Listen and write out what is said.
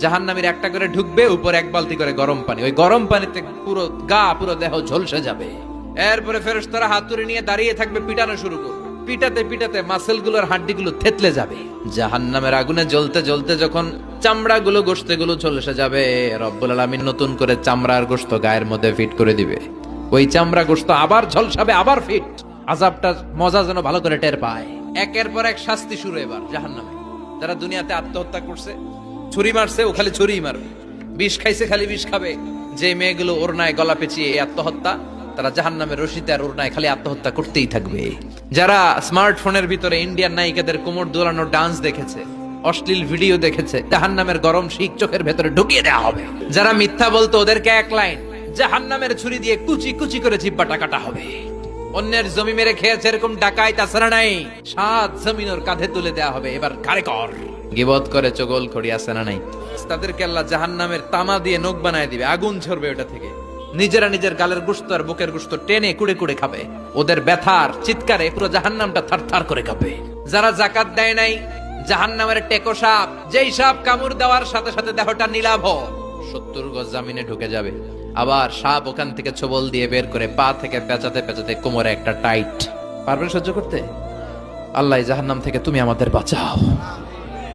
জাহান্নামীর একটা করে ঢুকবে, উপর এক বালতি করে গরম পানি, ওই গরম পানিতে পুরো গা পুরো দেহ ঝলসে যাবে। এরপরে ফেরেশতারা হাতুড়ি নিয়ে দাঁড়িয়ে থাকবে, পিটানো শুরু করবে। পিটাতে পিটাতে মাসেল গুলোর হাড্ডি গুলো থেতলে যাবে। জাহান্নামের আগুনে জ্বলতে জ্বলতে যখন চামড়া গুলো গোশতে গুলো ঝলসে যাবে, রব্বুল আলামিন নতুন করে চামড়ার গোশত গায়ের মধ্যে ফিট করে দিবে। ওই চামড়া গোশত আবার ঝলসাবে, আবার ফিট। আযাবটার মজা যেন ভালো করে টের পায়। একের পর এক শাস্তি শুরু এবার জাহান্নামে। যারা দুনিয়াতে আত্মহত্যা করছে, ছুরি মারছে, ও খালি ছুরিই মারবে। বিষ খাইছে, খালি বিষ খাবে। যে মেয়েগুলো ওড়নায় গলা পেঁচিয়ে এই আত্মহত্যা, তারা জাহান্নামের রশিতে আর ওড়নায় খালি আত্মহত্যা করতেই থাকবে। যারা স্মার্টফোনের ভিতরে ইন্ডিয়ান নায়িকাদের কোমর দোলানো ডান্স দেখেছে, অশ্লীল ভিডিও দেখেছে, জাহান্নামের গরম শিক চোখের ভেতরে ঢুকিয়ে দেওয়া হবে। যারা মিথ্যা বলতো, ওদেরকে এক লাইন জাহান্নামের ছুরি দিয়ে কুচি কুচি করে জিহ্বাটা কাটা হবে। অন্যের জমি মেরে খেয়েছে এরকম ডাকাই তাছাড়া নাই, 7 জমিন ওর কাঁধে তুলে দেওয়া হবে। এবার ঘাড়ে কর। গিবত করে চগল খড়ি আছে না নাই, তাদেরকে আল্লাহ জাহান্নামের তামা দিয়ে নখ বানায় দিবে, আগুন ঝরবে ওটা থেকে। নিজেরা নিজের গালের গোশত আর বুকের গোশত টেনে কুড়ে কুড়ে খাবে। ওদের ব্যথার চিৎকারে পুরো জাহান্নামটা থারথার করে কাঁপে। যারা যাকাত দেয় নাই, জাহান্নামের টেকো সাপ, যেই সাপ কামড় দেওয়ার সাথে সাথে দেহটা নীলাভ, 70 গজ জামিনে ঢুকে যাবে। আবার সাপ ওখান থেকে ছোবল দিয়ে বের করে পা থেকে পেঁচাতে পেঁচাতে কোমরে একটা টাইট। পারবেন সহ্য করতে? আল্লাহ জাহান্নাম থেকে তুমি আমাদের বাঁচাও।